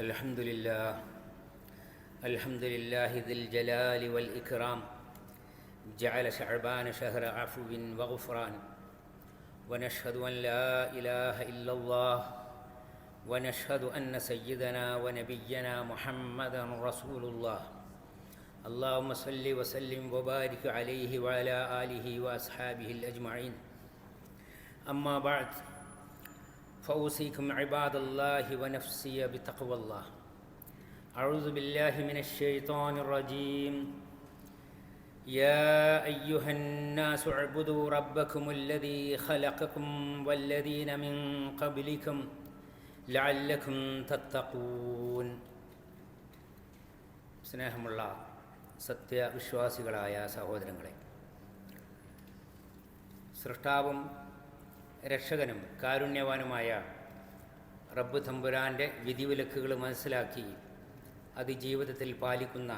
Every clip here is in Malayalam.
الحمد لله ذي الجلال والإكرام جعل شعبان شهر عفو وغفران ونشهد أن لا إله إلا الله ونشهد أن سيدنا ونبينا محمدا رسول الله اللهم صل وسلم وبارك عليه وعلى آله وأصحابه الأجمعين أما بعد فأوصيكم عباد الله ونفسي بتقوى الله أعوذ بالله من الشيطان الرجيم يا أيها الناس اعبدوا ربكم الذي خلقكم والذين من قبلكم لعلكم تتقون സ്നേഹമുള്ള സത്യവിശ്വാസികളായ സഹോദരങ്ങളെ, സൃഷ്ടാവും രക്ഷകനും കാരുണ്യവാനുമായ റബ്ബ് തമ്പുരാൻ്റെ വിധിവിലക്കുകൾ മനസ്സിലാക്കി അത് ജീവിതത്തിൽ പാലിക്കുന്ന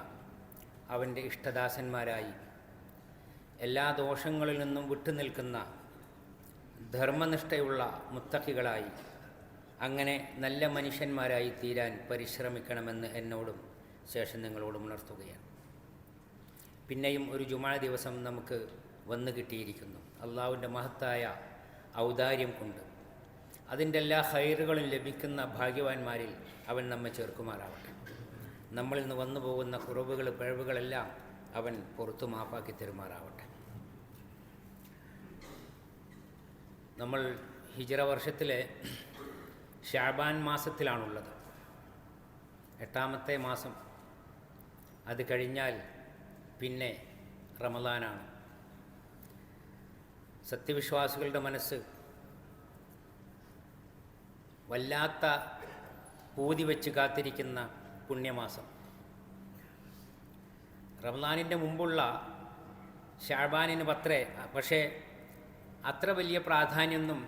അവൻ്റെ ഇഷ്ടദാസന്മാരായി എല്ലാ ദോഷങ്ങളിൽ നിന്നും വിട്ടുനിൽക്കുന്ന ധർമ്മനിഷ്ഠയുള്ള മുത്തഖികളായി അങ്ങനെ നല്ല മനുഷ്യന്മാരായി തീരാൻ പരിശ്രമിക്കണമെന്ന് എന്നോടും ശേഷം നിങ്ങളോടും ഉണർത്തുകയാണ്. പിന്നെയും ഒരു ജുമാ ദിവസം നമുക്ക് വന്നു കിട്ടിയിരിക്കുന്നു. അള്ളാഹുവിൻ്റെ മഹത്തായ ഔദാര്യം കൊണ്ട് അതിൻ്റെ എല്ലാ ഖൈറുകളും ലഭിക്കുന്ന ഭാഗ്യവാന്മാരിൽ അവൻ നമ്മെ ചേർക്കുമാറാവട്ടെ. നമ്മളിൽ നിന്ന് വന്നു പോകുന്ന കുറവുകൾ പിഴവുകളെല്ലാം അവൻ പുറത്തു മാപ്പാക്കി തരുമാറാവട്ടെ. നമ്മൾ ഹിജ്റ വർഷത്തിലെ ഷഅബാൻ മാസത്തിലാണുള്ളത്. 8ാമത്തെ മാസം. അത് കഴിഞ്ഞാൽ പിന്നെ റമളാനാണ്. സത്യവിശ്വാസികളുടെ മനസ്സ് വല്ലാത്ത പൂതി വെച്ച് കാത്തിരിക്കുന്ന പുണ്യമാസം. റമളാനിൻ്റെ മുമ്പുള്ള ഷഅബാനിന് പക്ഷേ അത്ര വലിയ പ്രാധാന്യമൊന്നും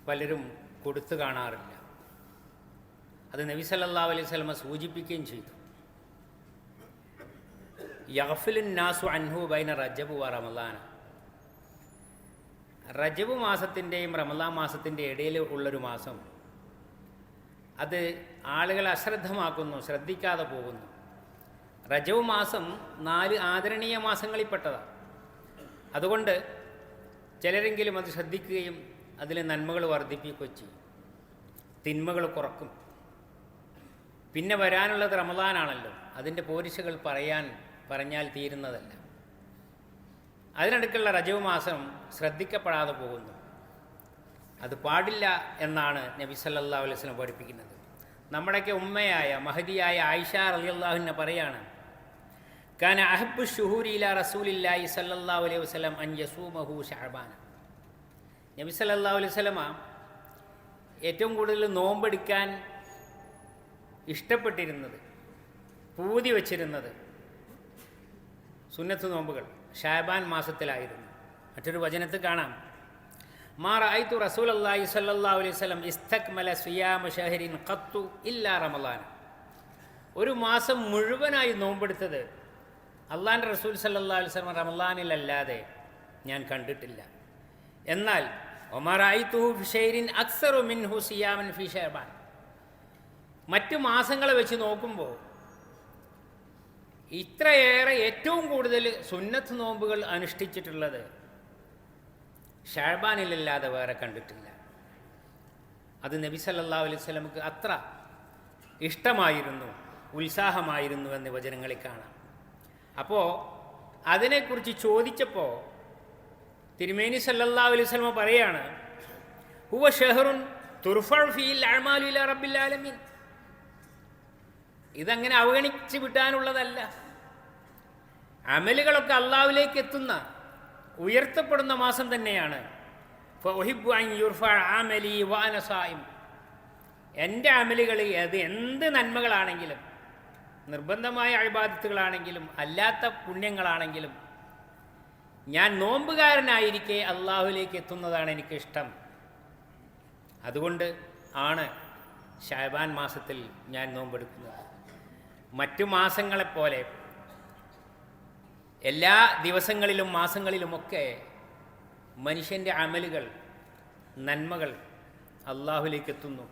പലരും കൊടുത്തു കാണാറില്ല. അത് നബി സല്ലല്ലാഹു അലൈഹി വസല്ലമ സൂചിപ്പിക്കുകയും ചെയ്തു. യഗ്ഫിലുൻ നാസു അൻഹു ബൈന റജബ് വ റമളാൻ. റജബ് മാസത്തിൻ്റെയും റമളാൻ മാസത്തിൻ്റെ ഇടയിൽ ഉള്ളൊരു മാസം, അത് ആളുകൾ അശ്രദ്ധമാക്കുന്നു, ശ്രദ്ധിക്കാതെ പോകുന്നു. റജബ് മാസം 4 ആദരണീയ മാസങ്ങളിൽപ്പെട്ടതാണ്. അതുകൊണ്ട് ചിലരെങ്കിലും അത് ശ്രദ്ധിക്കുകയും അതിലെ നന്മകൾ വർദ്ധിപ്പിക്കുകയും ചെയ്യും, തിന്മകൾ കുറക്കും. പിന്നെ വരാനുള്ളത് റമളാനാണല്ലോ, അതിൻ്റെ പോരിശകൾ പറഞ്ഞാൽ തീരുന്നതല്ല. അതിനടുക്കുള്ള റജബ് മാസം ശ്രദ്ധിക്കപ്പെടാതെ പോകുന്നു. അത് പാടില്ല എന്നാണ് നബി സല്ലല്ലാഹു അലൈഹി വസല്ലം പഠിപ്പിക്കുന്നത്. നമ്മുടെയൊക്കെ ഉമ്മയായ മഹദിയായ ആയിഷ റളിയല്ലാഹു അൻഹ പറയാണ്, കാന അഹബ്ബു ശുഹൂരി ഇലാ റസൂലില്ലാഹി സല്ലല്ലാഹു അലൈഹി വസല്ലം അൻ യസൂമഹു ശഅബാൻ. നബി സല്ലല്ലാഹു അലൈഹി വസല്ലമ ഏറ്റവും കൂടുതൽ നോമ്പെടുക്കാൻ ഇഷ്ടപ്പെട്ടിരുന്നത്, പൂതി വച്ചിരുന്നത് സുന്നത്ത് നോമ്പുകൾ ഷഅബാൻ മാസത്തിലായിരുന്നു. മറ്റൊരു വചനത്തിൽ കാണാം, മാ റഅയ്തു റസൂലല്ലാഹി സ്വല്ലല്ലാഹു അലൈഹി വസല്ലം ഇസ്തക്മല സിയാമ ഷഹരിൻ ഖത്തു ഇല്ലാ റമളാൻ. ഒരു മാസം മുഴുവനായി നോമ്പെടുത്തത് അള്ളാഹിൻ്റെ റസൂൽ സല്ലല്ലാഹു അലൈഹി വസല്ലം റമളാനിലല്ലാതെ ഞാൻ കണ്ടിട്ടില്ല. എന്നാൽ വമാ റഅയ്തുഹു ഫി ഷഹരിൻ അക്സറു മിൻഹു സിയാമൻ ഫി ഷഅബാൻ. മറ്റു മാസങ്ങളെ വെച്ച് നോക്കുമ്പോൾ ഇത്രയേറെ ഏറ്റവും കൂടുതൽ സുന്നത്ത് നോമ്പുകൾ അനുഷ്ഠിച്ചിട്ടുള്ളത് ഷഅബാനിലല്ലാതെ വേറെ കണ്ടിട്ടില്ല. അത് നബി സല്ലല്ലാഹു അലൈഹി വസല്ലമക്ക് അത്ര ഇഷ്ടമായിരുന്നു, ഉത്സാഹമായിരുന്നു എന്ന് വചനങ്ങളിൽ കാണാം. അപ്പോൾ അതിനെക്കുറിച്ച് ചോദിച്ചപ്പോൾ തിരുമേനി സല്ലല്ലാഹു അലൈഹി വസല്ലമ പറയാണ്, ഹുവ ഷഹറുൻ തുർഫഉ ഫീഹിൽ അഅ്മാലു ഇലാ റബ്ബിൽ ആലമീൻ. ഇതങ്ങനെ അവഗണിച്ച് വിട്ടാനുള്ളതല്ല. അമലുകളൊക്കെ അള്ളാഹുവിലേക്ക് എത്തുന്ന, ഉയർത്തപ്പെടുന്ന മാസം തന്നെയാണ്. ഫഉഹിബ്ബു അൻ യുർഫഅ അമലി വഅന സായിം. എൻ്റെ അമലുകൾ അത് എന്ത് നന്മകളാണെങ്കിലും, നിർബന്ധമായ ഇബാദത്തുകളാണെങ്കിലും അല്ലാത്ത പുണ്യങ്ങളാണെങ്കിലും, ഞാൻ നോമ്പുകാരനായിരിക്കെ അള്ളാഹുവിലേക്ക് എത്തുന്നതാണ് എനിക്കിഷ്ടം. അതുകൊണ്ട് ആണ് ഷഅബാൻ മാസത്തിൽ ഞാൻ നോമ്പെടുക്കുന്നത്. മറ്റു മാസങ്ങളെപ്പോലെ എല്ലാ ദിവസങ്ങളിലും മാസങ്ങളിലുമൊക്കെ മനുഷ്യൻ്റെ അമലുകൾ, നന്മകൾ അള്ളാഹുലേക്ക് എത്തുന്നു.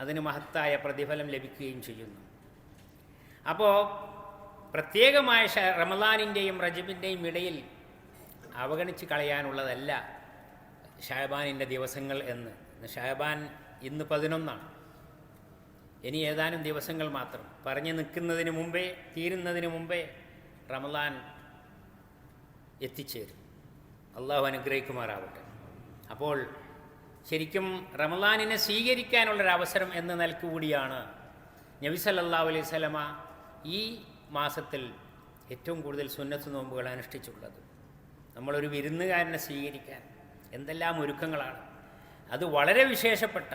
അതിന് മഹത്തായ പ്രതിഫലം ലഭിക്കുകയും ചെയ്യുന്നു. അപ്പോൾ പ്രത്യേകമായ റമദാനിൻ്റെയും റജബിൻ്റെയും ഇടയിൽ അവഗണിച്ച് കളയാനുള്ളതല്ല ഷഅബാനിൻ്റെ ദിവസങ്ങൾ എന്ന്. ഷഅബാൻ ഇന്ന് 11 ഇനി ഏതാനും ദിവസങ്ങൾ മാത്രം. പറഞ്ഞു നിൽക്കുന്നതിന് മുമ്പേ, തീരുന്നതിന് മുമ്പേ റമദാൻ എത്തിച്ചേരും. അള്ളാഹു അനുഗ്രഹിക്കുമാറാവട്ടെ. അപ്പോൾ ശരിക്കും റമദാനിനെ സ്വീകരിക്കാനുള്ളൊരവസരം എന്ന നിലക്ക് കൂടിയാണ് നബി സല്ലല്ലാഹു അലൈഹി വസല്ലമ ഈ മാസത്തിൽ ഏറ്റവും കൂടുതൽ സുന്നത്ത് നോമ്പുകൾ അനുഷ്ഠിച്ചുള്ളത്. നമ്മളൊരു വിരുന്നുകാരനെ സ്വീകരിക്കാൻ എന്തെല്ലാം ഒരുക്കങ്ങളാണ്. അത് വളരെ വിശേഷപ്പെട്ട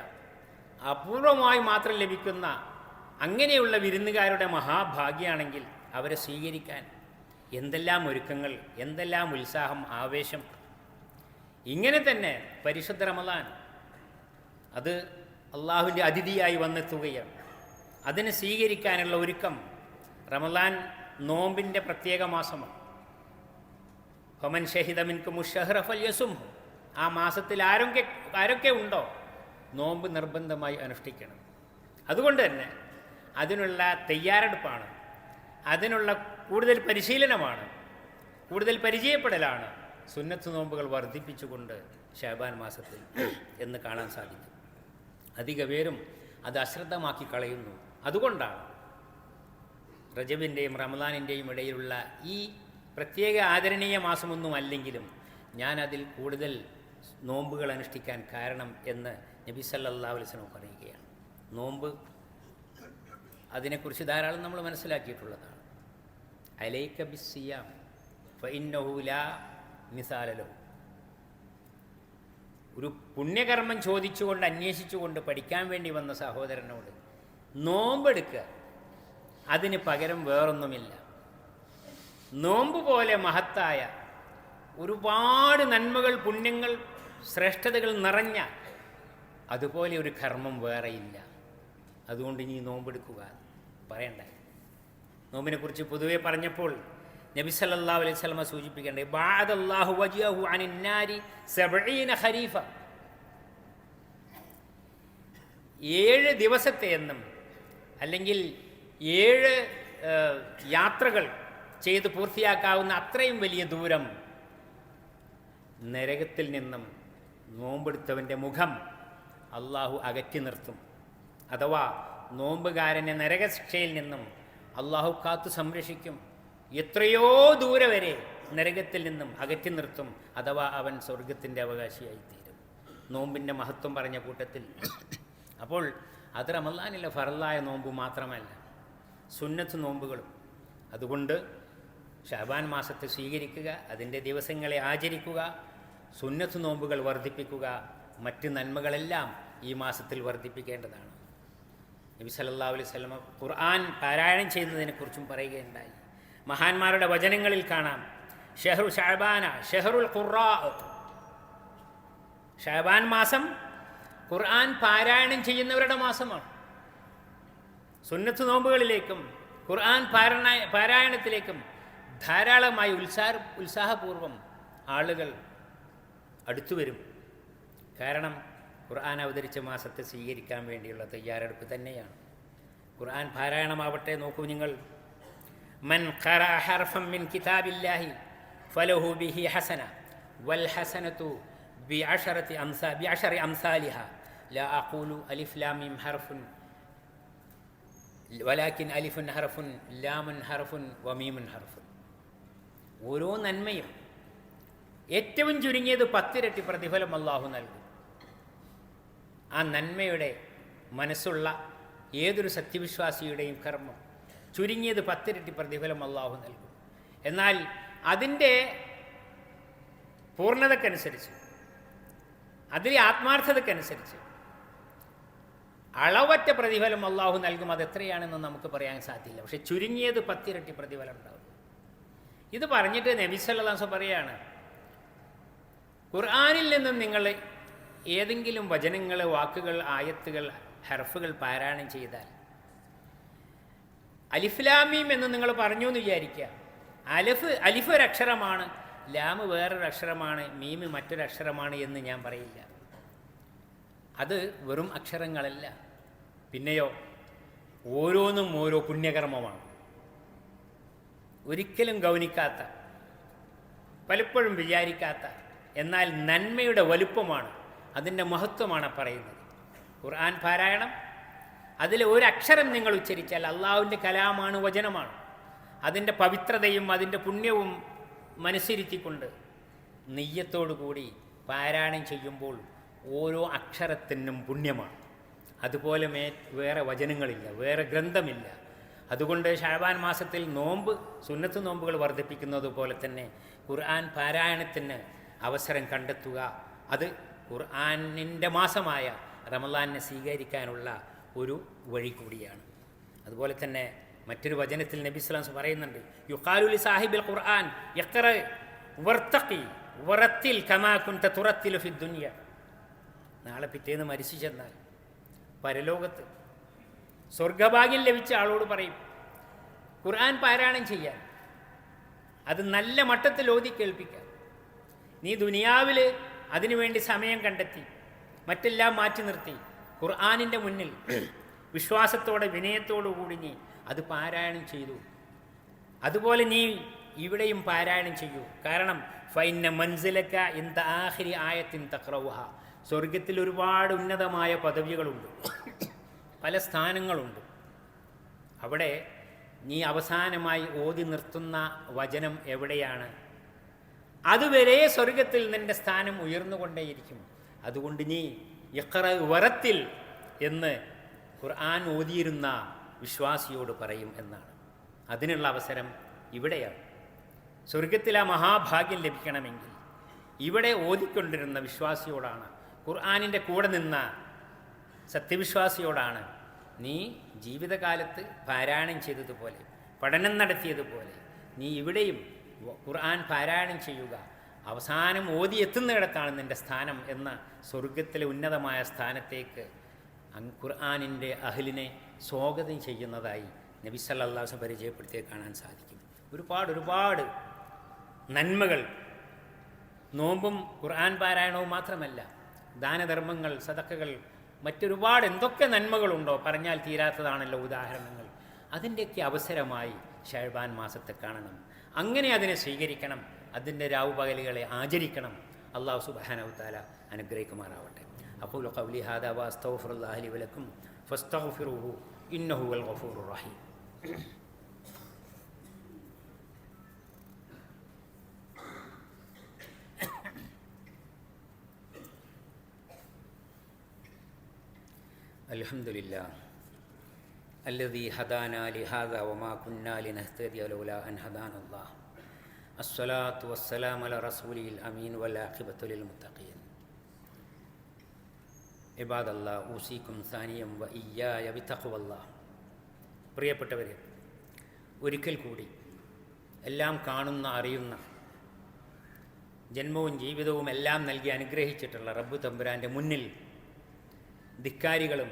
അപൂർവമായി മാത്രം ലഭിക്കുന്ന അങ്ങനെയുള്ള വിരുന്നുകാരുടെ മഹാഭാഗ്യമാണെങ്കിൽ അവരെ സ്വീകരിക്കാൻ എന്തെല്ലാം ഒരുക്കങ്ങൾ, എന്തെല്ലാം ഉത്സാഹം, ആവേശം. ഇങ്ങനെ തന്നെ പരിശുദ്ധ റമദാൻ അത് അള്ളാഹുവിൻ്റെ അതിഥിയായി വന്നെത്തുകയാണ്. അതിനെ സ്വീകരിക്കാനുള്ള ഒരുക്കം. റമദാൻ നോമ്പിൻ്റെ പ്രത്യേക മാസമാണ്. ഫമൻ ഷഹിദ മിൻകുമു ശഹ്റ ഫൽയസുംഹു. ആ മാസത്തിൽ ആരൊക്കെ ഉണ്ടോ നോമ്പ് നിർബന്ധമായി അനുഷ്ഠിക്കണം. അതുകൊണ്ട് തന്നെ അതിനുള്ള തയ്യാറെടുപ്പാണ്, അതിനുള്ള കൂടുതൽ പരിശീലനമാണ്, കൂടുതൽ പരിചയപ്പെടലാണ് സുന്നത്ത് നോമ്പുകൾ വർദ്ധിപ്പിച്ചുകൊണ്ട് ശഅബാൻ മാസത്തിൽ എന്ന് കാണാൻ സാധിക്കും. അധിക പേരും അത് അശ്രദ്ധമാക്കി കളയുന്നു. അതുകൊണ്ടാണ് റജബിൻ്റെയും റമദാനിൻ്റെയും ഇടയിലുള്ള ഈ പ്രത്യേക ആദരണീയ മാസമൊന്നും അല്ലെങ്കിലും ഞാനതിൽ കൂടുതൽ നോമ്പുകൾ അനുഷ്ഠിക്കാൻ കാരണം എന്ന് നബി സല്ലല്ലാഹു അലൈഹി വസല്ലം പറയുകയാണ്. നോമ്പ് അതിനെക്കുറിച്ച് ധാരാളം നമ്മൾ മനസ്സിലാക്കിയിട്ടുള്ളതാണ്. അലൈക ബിസ്സിയാം ഫഇന്നഹു ലാ മിസാല ലഹു. ഒരു പുണ്യകർമ്മം ചോദിച്ചുകൊണ്ട്, അന്വേഷിച്ചുകൊണ്ട് പഠിക്കാൻ വേണ്ടി വന്ന സഹോദരനോട് നോമ്പെടുക്കുക, അതിന് പകരം വേറൊന്നുമില്ല. നോമ്പ് പോലെ മഹത്തായ ഒരുപാട് നന്മകൾ, പുണ്യങ്ങൾ, ശ്രേഷ്ഠതകൾ നിറഞ്ഞ അതുപോലെ ഒരു കർമ്മം വേറെയില്ല. അതുകൊണ്ട് ഇനി നോമ്പെടുക്കുക പറയണ്ടേ. നോമ്പിനെക്കുറിച്ച് പൊതുവെ പറഞ്ഞപ്പോൾ നബി സല്ലല്ലാഹു അലൈഹി വസല്ലം സൂചിപ്പിക്കേണ്ടത് ബഅദല്ലാഹു വജ്ഹഹു അനിൻ നാരി 70 ഖരീഫ. 7 ദിവസത്തെ എന്നും അല്ലെങ്കിൽ 7 യാത്രകൾ ചെയ്ത് പൂർത്തിയാക്കാവുന്ന അത്രയും വലിയ ദൂരം നരകത്തിൽ നിന്നും നോമ്പെടുത്തവൻ്റെ മുഖം അള്ളാഹു അകറ്റി നിർത്തും. അഥവാ നോമ്പുകാരനെ നരകശിക്ഷയിൽ നിന്നും അള്ളാഹു കാത്തു സംരക്ഷിക്കും. എത്രയോ ദൂരെ വരെ നരകത്തിൽ നിന്നും അകറ്റി നിർത്തും. അഥവാ അവൻ സ്വർഗത്തിൻ്റെ അവകാശിയായിത്തീരും. നോമ്പിൻ്റെ മഹത്വം പറഞ്ഞ കൂട്ടത്തിൽ. അപ്പോൾ അത് റമദാനിലെ ഫർളായ നോമ്പ് മാത്രമല്ല, സുന്നത്ത് നോമ്പുകളും. അതുകൊണ്ട് ശഅബാൻ മാസത്തെ സ്വീകരിക്കുക, അതിൻ്റെ ദിവസങ്ങളെ ആചരിക്കുക, സുന്നത്ത് നോമ്പുകൾ വർദ്ധിപ്പിക്കുക, മറ്റ് നന്മകളെല്ലാം ഈ മാസത്തിൽ വർദ്ധിപ്പിക്കേണ്ടതാണ്. നബി സല്ലല്ലാഹു അലൈഹി വസല്ലം ഖുർആൻ പാരായണം ചെയ്യുന്നതിനെക്കുറിച്ചും പറയുകയുണ്ടായി. മഹാന്മാരുടെ വചനങ്ങളിൽ കാണാം ഷഹ്റു ശഅബാന ഷഹ്റുൽ ഖുറാ. ശഅബാൻ മാസം ഖുർആൻ പാരായണം ചെയ്യുന്നവരുടെ മാസമാണ്. സുന്നത്ത് നോമ്പുകളിലേക്കും ഖുർആൻ പാരായണത്തിലേക്കും ധാരാളമായി ഉത്സാഹപൂർവം ആളുകൾ അടുത്തു വരും. കാരണം ഖുർആൻ അവതരിച്ച മാസത്തെ സ്വീകരിക്കാൻ വേണ്ടിയുള്ള തയ്യാറെടുപ്പ് തന്നെയാണ്. ഖുർആൻ പാരായണമാവട്ടെ, നോക്കൂ നിങ്ങൾ. മൻ ഖറഅ ഹർഫൻ മിൻ കിതാബില്ലാഹി ഫലഹു ബിഹി ഹസന വൽ ഹസനതു ബിഅശറി അംസാലിഹാ ലാ അഖൂലു അലിഫ് ലാം മീം ഹർഫുൻ വലാകിൻ അലിഫുൻ ഹർഫുൻ ലാമുൻ ഹർഫുൻ വമീമുൻ ഹർഫുൻ. ഓരോ നന്മയും ഏറ്റവും ചുരുങ്ങിയത് 10 ഇരട്ടി പ്രതിഫലം അള്ളാഹു നൽകും. ആ നന്മയുടെ മനസ്സുള്ള ഏതൊരു സത്യവിശ്വാസിയുടെയും കർമ്മം ചുരുങ്ങിയത് 10 ഇരട്ടി പ്രതിഫലം അള്ളാഹു നൽകും. എന്നാൽ അതിൻ്റെ പൂർണ്ണതക്കനുസരിച്ച്, അതിലെ ആത്മാർത്ഥതക്കനുസരിച്ച് അളവറ്റ പ്രതിഫലം അള്ളാഹു നൽകും. അതെത്രയാണെന്ന് നമുക്ക് പറയാൻ സാധ്യമില്ല. പക്ഷെ ചുരുങ്ങിയത് 10 ഇരട്ടി പ്രതിഫലം ഉണ്ടാകും. ഇത് പറഞ്ഞിട്ട് നബി സല്ലല്ലാഹു അലൈഹി വസല്ലം പറയാണ്, ഖുർആനിൽ നിന്നും നിങ്ങൾ ഏതെങ്കിലും വചനങ്ങൾ, വാക്കുകൾ, ആയത്തുകൾ, ഹർഫുകൾ പാരായണം ചെയ്താൽ, അലിഫ് ലാം മീം എന്ന് നിങ്ങൾ പറഞ്ഞു എന്ന് വിചാരിക്കുക. അലിഫ് ഒരക്ഷരമാണ്, ലാമ് വേറൊരക്ഷരമാണ്, മീമ് മറ്റൊരക്ഷരമാണ് എന്ന് ഞാൻ പറയില്ല. അത് വെറും അക്ഷരങ്ങളല്ല. പിന്നെയോ ഓരോന്നും ഓരോ പുണ്യകർമ്മമാണ്. ഒരിക്കലും ഗൗനിക്കാത്ത, പലപ്പോഴും വിചാരിക്കാത്ത, എന്നാൽ നന്മയുടെ വലുപ്പമാണ്, അതിൻ്റെ മഹത്വമാണ് പറയുന്നത്. ഖുർആൻ പാരായണം, അതിൽ ഒരക്ഷരം നിങ്ങൾ ഉച്ചരിച്ചാൽ അള്ളാഹുവിൻ്റെ കലാമാണ്, വചനമാണ്. അതിൻ്റെ പവിത്രതയും അതിൻ്റെ പുണ്യവും മനസ്സിരുത്തിക്കൊണ്ട് നെയ്യത്തോടു കൂടി പാരായണം ചെയ്യുമ്പോൾ ഓരോ അക്ഷരത്തിനും പുണ്യമാണ്. അതുപോലെ വേറെ വചനങ്ങളില്ല, വേറെ ഗ്രന്ഥമില്ല. അതുകൊണ്ട് ശഅബാൻ മാസത്തിൽ നോമ്പ്, സുന്നത്ത് നോമ്പുകൾ വർദ്ധിപ്പിക്കുന്നത് പോലെ തന്നെ ഖുർആൻ പാരായണത്തിന് അവസരം കണ്ടെത്തുക, അത് ഖുർആനിൻ്റെ മാസമായ റമളാനിനെ സ്വീകരിക്കാനുള്ള ഒരു വഴി കൂടിയാണ്. അതുപോലെ തന്നെ മറ്റൊരു വചനത്തിൽ നബി സ്വല്ലല്ലാഹു അലൈഹി വസല്ലം പറയുന്നുണ്ട്, യുഖാലു ലി സാഹിബിൽ ഖുർആൻ ഇഖ്റ വർത്തഖി വറത്തിൽ കമാ കുൻത തുറത്തിലു ഫി ദുനിയ. നാളെ പിറ്റേന്ന് മരിച്ചു ചെന്നാൽ പരലോകത്ത് സ്വർഗഭാഗ്യം ലഭിച്ച ആളോട് പറയും ഖുർആൻ പാരായണം ചെയ്യാൻ, അത് നല്ല മട്ടത്തിൽ ഓതി കേൾപ്പിക്കാം. നീ ദുനിയാവിൽ അതിനുവേണ്ടി സമയം കണ്ടെത്തി, മറ്റെല്ലാം മാറ്റി നിർത്തി ഖുർആനിൻ്റെ മുന്നിൽ വിശ്വാസത്തോടെ വിനയത്തോടു കൂടി നീ അത് പാരായണം ചെയ്തു. അതുപോലെ നീ ഇവിടെയും പാരായണം ചെയ്യൂ. കാരണം ഫൈന മൻസിലക ഇന്ത ആഖിരി ആയത്തിൻ തഖറഉഹ, സ്വർഗത്തിൽ ഒരുപാട് ഉന്നതമായ പദവികളുണ്ട്, പല സ്ഥാനങ്ങളുണ്ട്. അവിടെ നീ അവസാനമായി ഓതി നിർത്തുന്ന വചനം എവിടെയാണ്, അതുവരെ സ്വർഗത്തിൽ നിൻ്റെ സ്ഥാനം ഉയർന്നുകൊണ്ടേയിരിക്കും. അതുകൊണ്ട് നീ ഇഖ്റ വറത്തിൽ എന്ന് ഖുർആൻ ഓതിയിരുന്ന വിശ്വാസിയോട് പറയും എന്നാണ്. അതിനുള്ള അവസരം ഇവിടെയാണ്. സ്വർഗത്തിൽ ആ മഹാഭാഗ്യം ലഭിക്കണമെങ്കിൽ ഇവിടെ ഓതിക്കൊണ്ടിരുന്ന വിശ്വാസിയോടാണ്, ഖുർആനിൻ്റെ കൂടെ നിന്ന സത്യവിശ്വാസിയോടാണ് നീ ജീവിതകാലത്ത് പാരായണം ചെയ്തതുപോലെ, പഠനം നടത്തിയതുപോലെ നീ ഇവിടെയും ഖുർആൻ പാരായണം ചെയ്യുക. അവസാനം ഓതി എത്തുന്നിടത്താണ് നിൻ്റെ സ്ഥാനം എന്ന സ്വർഗത്തിലെ ഉന്നതമായ സ്ഥാനത്തേക്ക് ഖുർആനിൻ്റെ അഹ്ലിനെ സ്വാഗതം ചെയ്യുന്നതായി നബി സല്ലല്ലാഹു അലൈഹി വസല്ലം പരിചയപ്പെടുത്തിയത് കാണാൻ സാധിക്കും. ഒരുപാട് നന്മകൾ നോമ്പും ഖുർആൻ പാരായണവും മാത്രമല്ല, ദാനധർമ്മങ്ങൾ, സദഖകൾ, മറ്റൊരുപാട് എന്തൊക്കെ നന്മകളുണ്ടോ പറഞ്ഞാൽ തീരാത്തതാണല്ലോ ഉദാഹരണങ്ങൾ. അതിൻ്റെയൊക്കെ അവസരമായി ശഅബാൻ മാസത്തെ കാണണം, അങ്ങനെ അതിനെ സ്വീകരിക്കണം, അതിൻ്റെ രാവുപകലുകളെ ആചരിക്കണം. അല്ലാഹു സുബ്ഹാനഹു വ തആല അനുഗ്രഹിക്കുമാറാവട്ടെ. അഖൂലു ഖൗലി ഹാദാ വഅസ്തഗ്ഫിറുല്ലാഹ ലി വലക്കും ഫസ്തഗ്ഫിറൂഹു ഇന്നഹു വൽ ഗഫൂറുർ റഹീം. അൽഹംദുലില്ലാഹ് അല്ലദീ ഹദാനാ ലിഹാദാ വമാ കുന്നാ ലിനഹ്തദിയ ലൗലാ അൻ ഹദാനല്ലാഹ്. അസ്സലാത്തു വസ്സലാമു അലാ റസൂലിൽ അമീൻ വൽ ആഖിബത്തു ലിൽ മുത്തഖീൻ. ഇബാദല്ലാഹ് ഊസീകും സാനിയം വ ഇയ്യായ ബിത്തഖ്വല്ലാഹ്. പ്രിയപ്പെട്ടവരെ, ഒരിക്കൽ കൂടി എല്ലാം കാണുന്ന, അറിയുന്ന, ജന്മവും ജീവിതവും എല്ലാം നൽകി അനുഗ്രഹിച്ചിട്ടുള്ള റബ്ബ് തമ്പുരാൻ്റെ മുന്നിൽ ധിക്കാരികളും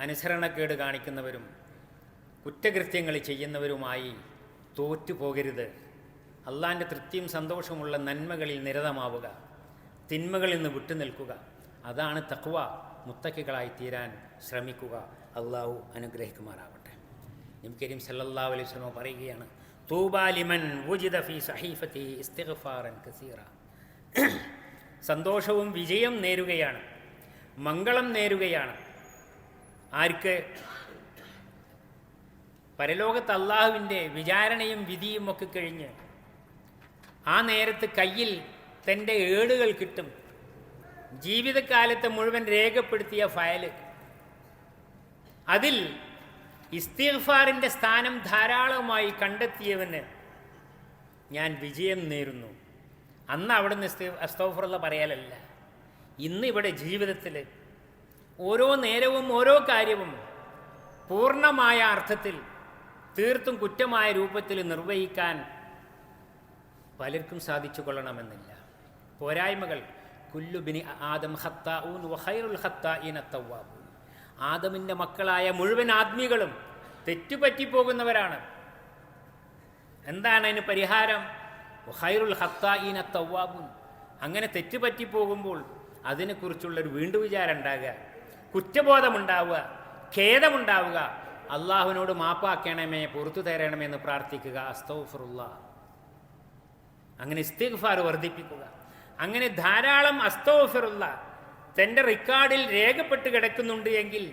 അനുസരണക്കേട് കാണിക്കുന്നവരും കുറ്റകൃത്യങ്ങൾ ചെയ്യുന്നവരുമായി തോറ്റുപോകരുത്. അള്ളാൻ്റെ തൃപ്തിയും സന്തോഷമുള്ള നന്മകളിൽ നിരതമാവുക, തിന്മകളിൽ നിന്ന് വിട്ടുനിൽക്കുക. അതാണ് തഖ്വ. മുത്തഖികളായി തീരാൻ ശ്രമിക്കുക. അള്ളാഹു അനുഗ്രഹിക്കുമാറാവട്ടെ. നബി കരീം സല്ലല്ലാഹു അലൈഹി വസല്ലം പറയുകയാണ്, തൂബാ ലിമൻ വുജിദ ഫീ സഹീഫതിഹി ഇസ്തിഗ്ഫാറൻ കസീറ. സന്തോഷവും വിജയം നേരുകയാണ്, മംഗളം നേരുകയാണ്. ആർക്ക്? പരലോകത്ത് അള്ളാഹുവിൻ്റെ വിചാരണയും വിധിയും ഒക്കെ കഴിഞ്ഞ് ആ നേരത്ത് കയ്യിൽ തൻ്റെ ഏടുകൾ കിട്ടും. ജീവിതകാലത്തെ മുഴുവൻ രേഖപ്പെടുത്തിയ ഫയല്. അതിൽ ഇസ്തിഗ്ഫാറിൻ്റെ സ്ഥാനം ധാരാളമായി കണ്ടെത്തിയവന് ഞാൻ വിജയം നേരുന്നു. അന്ന് അവിടുന്ന് അസ്തഗ്ഫിറുല്ലാഹ് പറയാലല്ല, ഇന്ന് ഇവിടെ ജീവിതത്തിൽ ഓരോ നേരവും ഓരോ കാര്യവും പൂർണ്ണമായ അർത്ഥത്തിൽ, തീർത്തും കുറ്റമായ രൂപത്തിൽ നിർവഹിക്കാൻ പലർക്കും സാധിച്ചു കൊള്ളണമെന്നില്ല. പോരായ്മകൾ. കുല്ലു ബിനി ആദം ഖത്താഊൻ വ ഖൈറുൽ ഖത്താഈന തവ്വാബൂൻ. ആദമിൻ്റെ മക്കളായ മുഴുവൻ ആത്മീകളും തെറ്റുപറ്റിപ്പോകുന്നവരാണ്. എന്താണ് അതിന് പരിഹാരം? വ ഖൈറുൽ ഖത്താഈന തവ്വാബൂൻ. അങ്ങനെ തെറ്റുപറ്റിപ്പോകുമ്പോൾ അതിനെക്കുറിച്ചുള്ളൊരു വീണ്ടുവിചാരം ഉണ്ടാകുക, കുറ്റബോധമുണ്ടാവുക, ഖേദമുണ്ടാവുക, അള്ളാഹുവിനോട് മാപ്പാക്കണമേ, പുറത്തു തരണമേ പ്രാർത്ഥിക്കുക. അസ്തഗ്ഫിറുല്ലാഹ്. അങ്ങനെ ഇസ്തിഗ്ഫാർ വർദ്ധിപ്പിക്കുക. അങ്ങനെ ധാരാളം അസ്തഗ്ഫിറുല്ലാഹ് തൻ്റെ റെക്കോർഡിൽ രേഖപ്പെട്ട് കിടക്കുന്നുണ്ട് എങ്കിൽ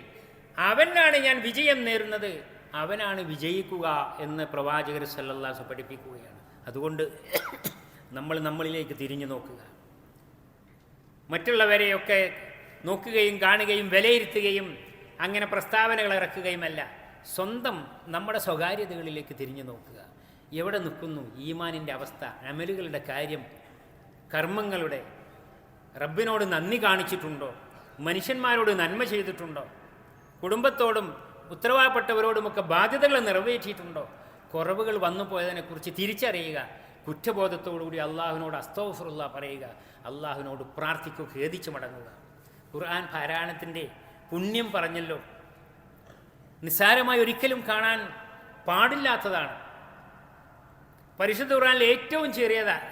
അവനാണ് ഞാൻ വിജയം നേരുന്നത്, അവനാണ് വിജയിക്കുക എന്ന് പ്രവാചകർ സല്ലല്ലാഹു അലൈഹി വസല്ലം പഠിപ്പിക്കുകയാണ്. അതുകൊണ്ട് നമ്മളിലേക്ക് തിരിഞ്ഞു നോക്കുക. മറ്റുള്ളവരെയൊക്കെ നോക്കുകയും കാണുകയും വിലയിരുത്തുകയും അങ്ങനെ പ്രസ്താവനകൾ ഇറക്കുകയുമല്ല, സ്വന്തം നമ്മുടെ സ്വകാര്യതകളിലേക്ക് തിരിഞ്ഞു നോക്കുക. എവിടെ നിൽക്കുന്നു ഈമാനിൻ്റെ അവസ്ഥ, അമലുകളുടെ കാര്യം, കർമ്മങ്ങളുടെ, റബ്ബിനോട് നന്ദി കാണിച്ചിട്ടുണ്ടോ, മനുഷ്യന്മാരോട് നന്മ ചെയ്തിട്ടുണ്ടോ, കുടുംബത്തോടും ഉത്തരവാദപ്പെട്ടവരോടുമൊക്കെ ബാധ്യതകൾ നിറവേറ്റിയിട്ടുണ്ടോ, കുറവുകൾ വന്നു പോയതിനെക്കുറിച്ച് തിരിച്ചറിയുക, കുറ്റബോധത്തോടുകൂടി അള്ളാഹുവിനോട് അസ്തഗ്ഫിറുല്ലാഹ് പറയുക, അള്ളാഹുവിനോട് പ്രാർത്ഥിക്കുക, ഖേദിച്ചു മടങ്ങുക. ഖുർആൻ പാരായണത്തിൻ്റെ പുണ്യം പറഞ്ഞല്ലോ, നിസ്സാരമായി ഒരിക്കലും കാണാൻ പാടില്ലാത്തതാണ്. പരിശുദ്ധ ഖുർആനിൽ ഏറ്റവും ചെറിയതാണ്,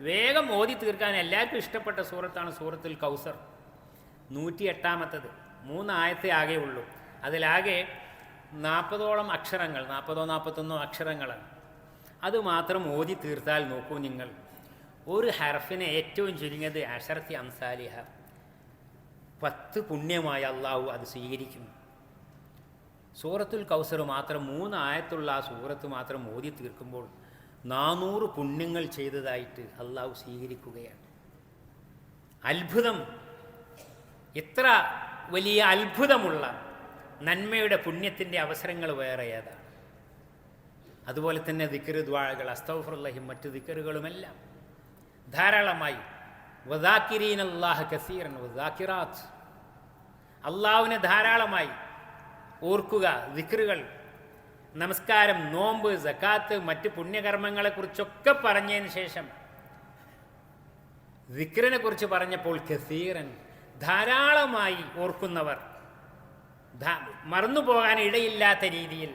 വേഗം ഓതി തീർക്കാൻ എല്ലാവർക്കും ഇഷ്ടപ്പെട്ട സൂറത്താണ് സൂറത്തുൽ കൗസർ. 108-ാമത്തത്, 3 ആയത്തേ ആകെ ഉള്ളൂ. അതിലാകെ 40ഓളം അക്ഷരങ്ങൾ, 40-41 അക്ഷരങ്ങളാണ്. അതുമാത്രം ഓതി തീർത്താൽ നോക്കൂ നിങ്ങൾ, ഒരു ഹർഫിനെ ഏറ്റവും ചുരുങ്ങിയത് 10 അംസാലിഹ, 10 പുണ്യമായി അള്ളാഹു അത് സ്വീകരിക്കും. സൂറത്തുൽ കൗസർ മാത്രം 3 ആയത്തുള്ള ആ സൂറത്ത് മാത്രം ഓതി തീർക്കുമ്പോൾ 400 പുണ്യങ്ങൾ ചെയ്തതായിട്ട് അള്ളാഹു സ്വീകരിക്കുകയാണ്. അത്ഭുതം! എത്ര വലിയ അത്ഭുതമുള്ള നന്മയുടെ പുണ്യത്തിൻ്റെ അവസരങ്ങൾ വേറെ ഏതാണ്? അതുപോലെ തന്നെ ദിക്ർ, ദുആകൾ, അസ്തഗ്ഫിറുല്ലാഹും മറ്റു ദിക്റുകളുമെല്ലാം ധാരാളമായി. വദാകിരീനല്ലാഹ കസീറൻ വദാകിറാത്ത്, അള്ളാഹുവിനെ ധാരാളമായി ഓർക്കുക. ദിക്റുകൾ, നമസ്കാരം, നോമ്പ്, സക്കാത്ത്, മറ്റ് പുണ്യകർമ്മങ്ങളെക്കുറിച്ചൊക്കെ പറഞ്ഞതിന് ശേഷം ദിക്റിനെ കുറിച്ച് പറഞ്ഞപ്പോൾ കസീറൻ, ധാരാളമായി ഓർക്കുന്നവർ, മറന്നുപോകാൻ ഇടയില്ലാത്ത രീതിയിൽ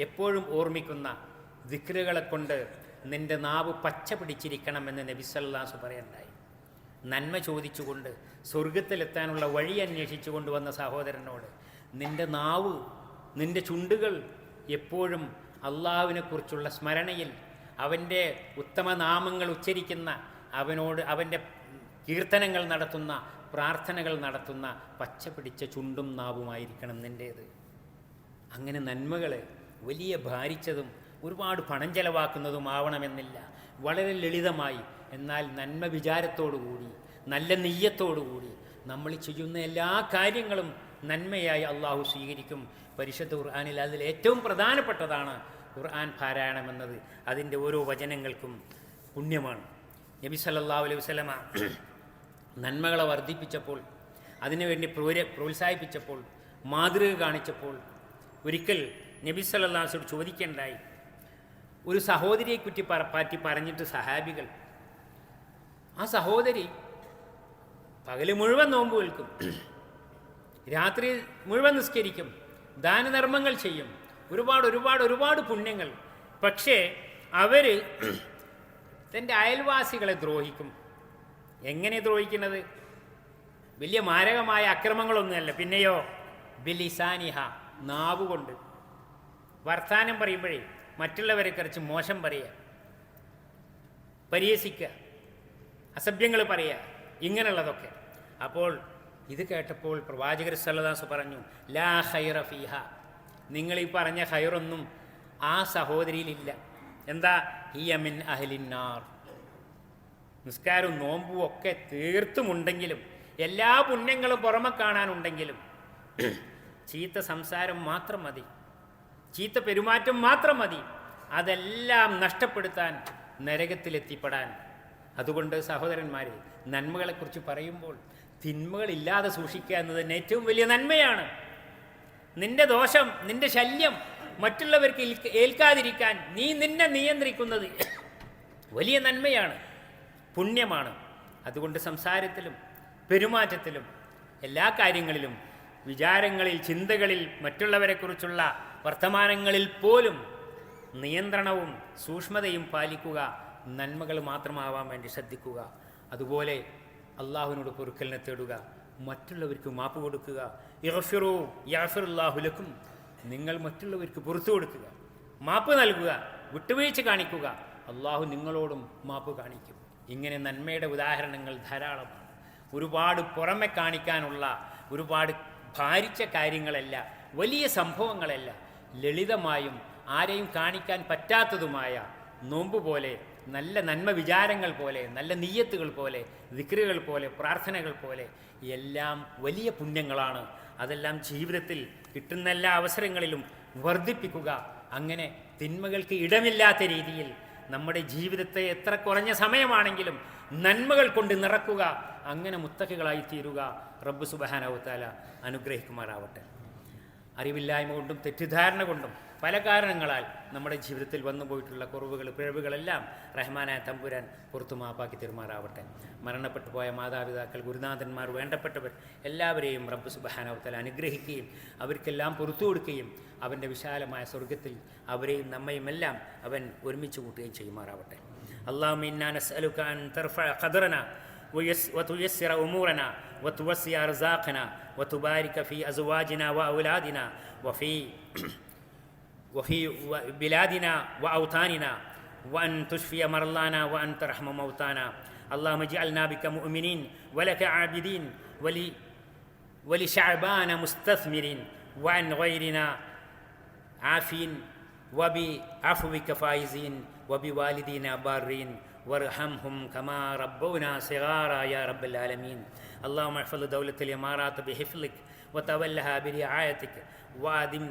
എപ്പോഴും ഓർമ്മിക്കുന്ന ദിക്റുകളെ കൊണ്ട് നിൻ്റെ നാവ് പച്ച പിടിച്ചിരിക്കണമെന്ന് നബി സല്ലല്ലാഹു അലൈഹി വസല്ലം പറയുണ്ടായി. നന്മ ചോദിച്ചുകൊണ്ട് സ്വർഗത്തിലെത്താനുള്ള വഴി അന്വേഷിച്ചു കൊണ്ടുവന്ന സഹോദരനോട് നിൻ്റെ നാവ്, നിൻ്റെ ചുണ്ടുകൾ എപ്പോഴും അള്ളാഹുവിനെക്കുറിച്ചുള്ള സ്മരണയിൽ, അവൻ്റെ ഉത്തമനാമങ്ങൾ ഉച്ചരിക്കുന്ന, അവനോട് അവൻ്റെ കീർത്തനങ്ങൾ നടത്തുന്ന, പ്രാർത്ഥനകൾ നടത്തുന്ന പച്ച പിടിച്ച ചുണ്ടും നാവുമായിരിക്കണം നിൻ്റേത്. അങ്ങനെ നന്മകൾ വലിയ ഭാരിച്ചതും ഒരുപാട് പണം ചെലവാക്കുന്നതും ആവണമെന്നില്ല. വളരെ ലളിതമായി, എന്നാൽ നന്മ വിചാരത്തോടുകൂടി, നല്ല നെയ്യത്തോടുകൂടി നമ്മൾ ചെയ്യുന്ന എല്ലാ കാര്യങ്ങളും നന്മയായി അള്ളാഹു സ്വീകരിക്കും. പരിശുദ്ധ ഖുർആനിൽ അതിൽ ഏറ്റവും പ്രധാനപ്പെട്ടതാണ് ഖുർആൻ പാരായണമെന്നത്. അതിൻ്റെ ഓരോ വചനങ്ങൾക്കും പുണ്യമാണ്. നബി സല്ലല്ലാഹു അലൈഹി വസല്ലമ നന്മകളെ വർദ്ധിപ്പിച്ചപ്പോൾ, അതിനുവേണ്ടി പ്രോത്സാഹിപ്പിച്ചപ്പോൾ, മാതൃക കാണിച്ചപ്പോൾ ഒരിക്കൽ നബി സല്ലല്ലാഹു അലൈഹി വസല്ലം ചോദിക്കേണ്ടായി. ഒരു സഹോദരിയെ പറ്റി പറഞ്ഞിട്ട് സഹാബികൾ, ആ സഹോദരി പകല് മുഴുവൻ നോമ്പ് വിൽക്കും, രാത്രി മുഴുവൻ നിസ്കരിക്കും, ദാനധർമ്മങ്ങൾ ചെയ്യും, ഒരുപാട് ഒരുപാട് ഒരുപാട് പുണ്യങ്ങൾ. പക്ഷേ അവർ തൻ്റെ അയൽവാസികളെ ദ്രോഹിക്കും. എങ്ങനെ ദ്രോഹിക്കുന്നത്? വലിയ മാരകമായ അക്രമങ്ങളൊന്നുമല്ല, പിന്നെയോ ബിലിസാനിഹ, നാവുകൊണ്ട് വർത്താനം പറയുമ്പോഴേ മറ്റുള്ളവരെ കുറിച്ച് മോശം പറയുക, പരിഹസിക്കുക, അസഭ്യങ്ങൾ പറയുക, ഇങ്ങനെയുള്ളതൊക്കെ. അപ്പോൾ ഇത് കേട്ടപ്പോൾ പ്രവാചകർ സല്ലല്ലാഹു അലൈഹി വസല്ലം പറഞ്ഞു, ലാ ഖൈറ ഫീഹ, നിങ്ങളീ പറഞ്ഞ ഖൈറൊന്നും ആ സഹോദരിയിലില്ല. എന്താ? ഹിയ മിൻ അഹ്ലിന്നാർ. നിസ്കാരവും നോമ്പും ഒക്കെ തീർത്തുമുണ്ടെങ്കിലും, എല്ലാ പുണ്യങ്ങളും പുറമെ കാണാനുണ്ടെങ്കിലും, ചീത്ത സംസാരം മാത്രം മതി, ചീത്ത പെരുമാറ്റം മാത്രം മതി, അതെല്ലാം നഷ്ടപ്പെടുത്താൻ, നരകത്തിലെത്തിപ്പെടാൻ. അതുകൊണ്ട് സഹോദരന്മാരെ, നന്മകളെക്കുറിച്ച് പറയുമ്പോൾ തിന്മകളില്ലാതെ സൂക്ഷിക്കുക എന്നത് തന്നെ ഏറ്റവും വലിയ നന്മയാണ്. നിന്റെ ദോഷം, നിന്റെ ശല്യം മറ്റുള്ളവർക്ക് ഏൽക്കാതിരിക്കാൻ നീ നിന്നെ നിയന്ത്രിക്കുന്നത് വലിയ നന്മയാണ്, പുണ്യമാണ്. അതുകൊണ്ട് സംസാരത്തിലും പെരുമാറ്റത്തിലും എല്ലാ കാര്യങ്ങളിലും, വിചാരങ്ങളിൽ, ചിന്തകളിൽ, മറ്റുള്ളവരെക്കുറിച്ചുള്ള വർത്തമാനങ്ങളിൽ പോലും നിയന്ത്രണവും സൂക്ഷ്മതയും പാലിക്കുക, നന്മകൾ മാത്രമാവാൻ വേണ്ടി ശ്രദ്ധിക്കുക. അതുപോലെ അള്ളാഹുവിനോട് പൊറുക്കലിനെ തേടുക, മറ്റുള്ളവർക്ക് മാപ്പ് കൊടുക്കുക. ഇഗ്ഫിറൂ യഗ്ഫിറുല്ലാഹു ലക്കും, നിങ്ങൾ മറ്റുള്ളവർക്ക് പുറത്തു കൊടുക്കുക, മാപ്പ് നൽകുക, വിട്ടുവീഴ്ച കാണിക്കുക, അള്ളാഹു നിങ്ങളോടും മാപ്പ് കാണിക്കും. ഇങ്ങനെ നന്മയുടെ ഉദാഹരണങ്ങൾ ധാരാളമാണ്. ഒരുപാട് പുറമെ കാണിക്കാനുള്ള, ഒരുപാട് ഭാരിച്ച കാര്യങ്ങളല്ല, വലിയ സംഭവങ്ങളല്ല, ലളിതമായും ആരെയും കാണിക്കാൻ പറ്റാത്തതുമായ നോമ്പ് പോലെ, നല്ല നന്മ വിചാരങ്ങൾ പോലെ, നല്ല നിയ്യത്തുകൾ പോലെ, ദിക്റുകൾ പോലെ, പ്രാർത്ഥനകൾ പോലെ എല്ലാം വലിയ പുണ്യങ്ങളാണ്. അതെല്ലാം ജീവിതത്തിൽ കിട്ടുന്ന എല്ലാ അവസരങ്ങളിലും വർദ്ധിപ്പിക്കുക. അങ്ങനെ തിന്മകൾക്ക് ഇടമില്ലാത്ത രീതിയിൽ നമ്മുടെ ജീവിതത്തെ എത്ര കുറഞ്ഞ സമയമാണെങ്കിലും നന്മകൾ കൊണ്ട് നിറക്കുക. അങ്ങനെ മുത്തഖികളായി തീരുക. റബ്ബ് സുബ്ഹാനഹു വ തആല അനുഗ്രഹിക്കുമാറാവട്ടെ. അറിവില്ലായ്മ കൊണ്ടും തെറ്റിദ്ധാരണ കൊണ്ടും പല കാരണങ്ങളാൽ നമ്മുടെ ജീവിതത്തിൽ വന്നു പോയിട്ടുള്ള കുറവുകൾ, പിഴവുകളെല്ലാം റഹ്മാനായ തമ്പുരാൻ പുറത്തു മാപ്പാക്കി തീരുമാറാവട്ടെ. മരണപ്പെട്ടു പോയ മാതാപിതാക്കൾ, ഗുരുനാഥന്മാർ, വേണ്ടപ്പെട്ടവർ എല്ലാവരെയും റബ്ബ് സുബ്ഹാനഹു വ തആല അനുഗ്രഹിക്കുകയും അവർക്കെല്ലാം പുറത്തു കൊടുക്കുകയും അവൻ്റെ വിശാലമായ സ്വർഗത്തിൽ അവരെയും നമ്മയുമെല്ലാം അവൻ ഒരുമിച്ച് കൂട്ടുകയും ചെയ്യുമാറാവട്ടെ. അല്ലാഹുമ്മ ഇന്നാ നസ്അലുക അൻ തർഫഅ ഖദ്റനാ وتيسر أمورنا وتوسع رزاقنا وتبارك في أزواجنا وأولادنا وفي بلادنا وأوطاننا وأن تشفي مرضانا وأن ترحم موتانا. اللهم اجعلنا بك مؤمنين ولك عابدين ولشعبان مستثمرين وعن غيرنا عافين وبعفوك فائزين وبوالدينا بارين وارحمهم كما ربونا صغارا يا رب العالمين. اللهم احفظ دولة الإمارات بحفظك وتولها برعايتك وادم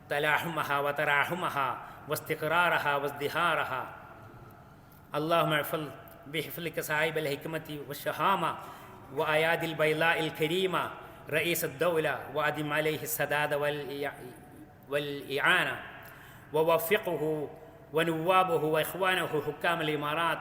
تلاحمها وتراحمها واستقرارها وازدهارها. اللهم احفظ بحفظك صاحب الحكمة والشهامة وأيادي البيضاء الكريمة رئيس الدولة وأدم عليه السداد والإعانة ووفقه ونوابه وإخوانه حكام الإمارات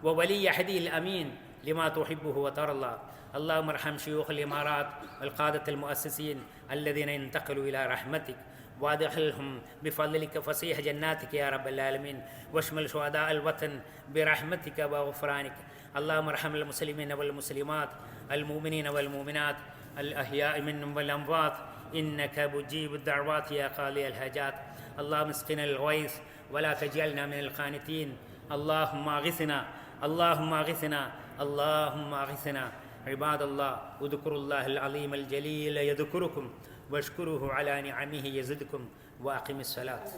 وولي عهده الأمين لما تحبه وترضى. اللهم ارحم شيوخ الإمارات والقادة المؤسسين الذين انتقلوا إلى رحمتك وادخلهم بفضلك فسيح جناتك يا رب العالمين واشمل شهداء الوطن برحمتك وغفرانك. اللهم ارحم المسلمين والمسلمات المؤمنين والمؤمنات الأحياء منهم والأموات إنك مجيب الدعوات يا قاضي الحاجات. اللهم اسقنا الغيث ولا تجعلنا من القانتين. اللهم اغثنا اللهم اغثنا اللهم اغثنا. عباد الله اذكروا الله العظيم الجليل يذكركم واشكروه على نعمه يزدكم وأقم الصلاة.